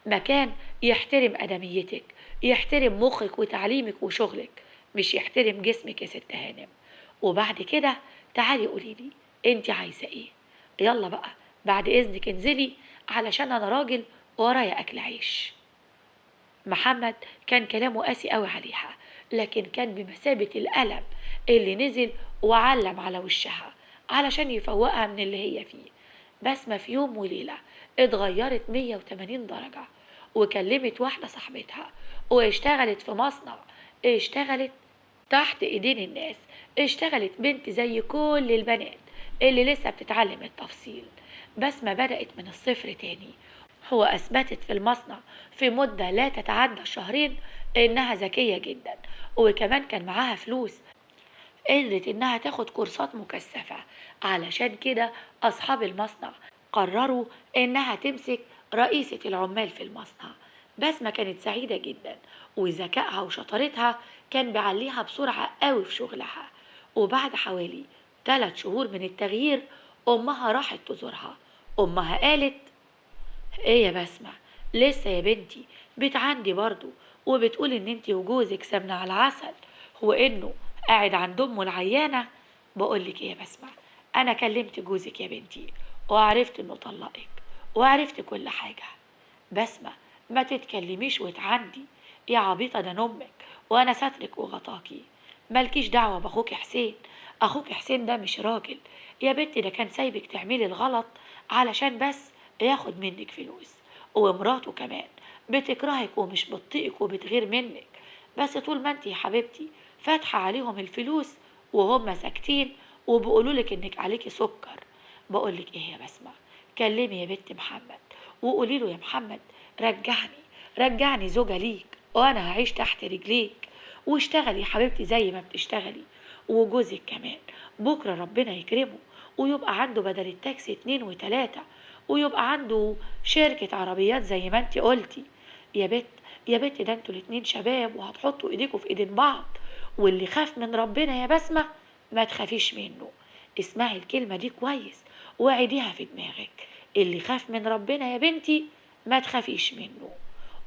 مكان يحترم ادميتك، يحترم مخك وتعليمك وشغلك، مش يحترم جسمك يا ست هانم. وبعد كده تعالي قوليلي انت عايزة ايه. يلا بقى، بعد اذنك انزلي علشان انا راجل ورايا اكل عيش. محمد كان كلامه قاسي قوي عليها، لكن كان بمثابة القلم اللي نزل وعلم على وشها علشان يفوقها من اللي هي فيه. بسمة في يوم وليلة اتغيرت 180 درجة، وكلمت واحدة صاحبتها، واشتغلت في مصنع، اشتغلت تحت ايدين الناس، اشتغلت بنت زي كل البنات اللي لسه بتتعلم التفصيل. بسمة بدأت من الصفر تاني. هو أثبتت في المصنع في مدة لا تتعدى شهرين إنها ذكية جدا، وكمان كان معاها فلوس قدرت إنها تاخد كورسات مكثفة. علشان كده أصحاب المصنع قرروا إنها تمسك رئيسة العمال في المصنع. بسمة كانت سعيدة جدا، وذكائها وشطارتها كان بيعليها بسرعة قوي في شغلها. وبعد حوالي 3 شهور من التغيير أمها راحت تزورها. أمها قالت: ايه يا بسمة، لسه يا بنتي بتعندي برضو وبتقول ان انتي وجوزك سمنة على العسل وانه قاعد عند امه العيانة؟ بقولك ايه يا بسمة، انا كلمت جوزك يا بنتي وعرفت انه طلقك وعرفت كل حاجة. بسمة، ما تتكلميش وتعندي يا عبيطة، ده أنا امك وانا سترك وغطاكي. مالكيش دعوة باخوك حسين، اخوك حسين ده مش راجل يا بنتي، ده كان سايبك تعملي الغلط علشان بس ياخد منك فلوس. ومراته كمان بتكرهك ومش بتطيقك وبتغير منك، بس طول ما انت يا حبيبتي فاتحة عليهم الفلوس وهم ساكتين وبيقولولك انك عليكي سكر. بقولك ايه يا بسمة، كلمي يا بنت محمد وقولي له: يا محمد، رجعني، رجعني زوجة ليك وانا هعيش تحت رجليك. واشتغلي يا حبيبتي زي ما بتشتغلي. وجوزك كمان بكرة ربنا يكرمه ويبقى عنده بدل التاكسي 2 و3، ويبقى عنده شركة عربيات زي ما انت قلتي. يا بت يا بت، ده انتوا الاتنين شباب وهتحطوا ايديكوا في ايدين بعض. واللي خاف من ربنا يا بسمة ما تخافيش منه. اسمعي الكلمة دي كويس وعيديها في دماغك: اللي خاف من ربنا يا بنتي ما تخافيش منه.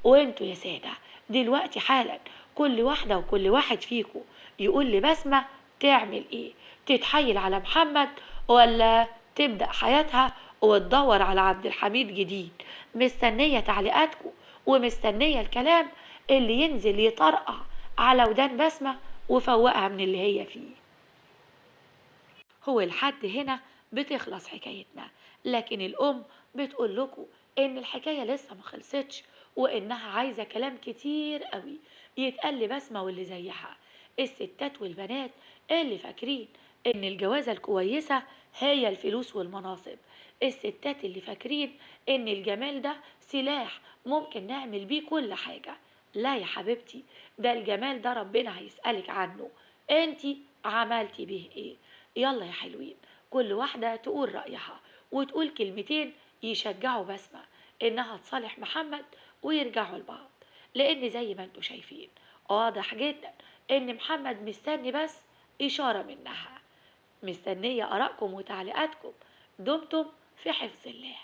وانتوا يا سادة دلوقتي حالا كل واحدة وكل واحد فيكم يقول لبسمة تعمل ايه: تتحايل على محمد ولا تبدأ حياتها وتدور على عبد الحميد جديد؟ مستنية تعليقاتكم ومستنية الكلام اللي ينزل يطرقع على ودان بسمة وفوقها من اللي هي فيه. هو لحد هنا بتخلص حكايتنا، لكن الأم بتقول لكم إن الحكاية لسه ما خلصتش، وإنها عايزة كلام كتير قوي يتقال لبسمة واللي زيها، الستات والبنات اللي فاكرين إن الجوازة الكويسة هي الفلوس والمناصب، الستات اللي فاكرين إن الجمال ده سلاح ممكن نعمل بيه كل حاجة. لا يا حبيبتي، ده الجمال ده ربنا هيسألك عنه، انتي عملتي به ايه؟ يلا يا حلوين، كل واحدة تقول رأيها وتقول كلمتين يشجعوا بسمة إنها تصالح محمد ويرجعوا لبعض. لأن زي ما انتوا شايفين واضح جدا إن محمد مستني بس إشارة منها. مستنية آرائكم وتعليقاتكم. دمتم في حفظ الله.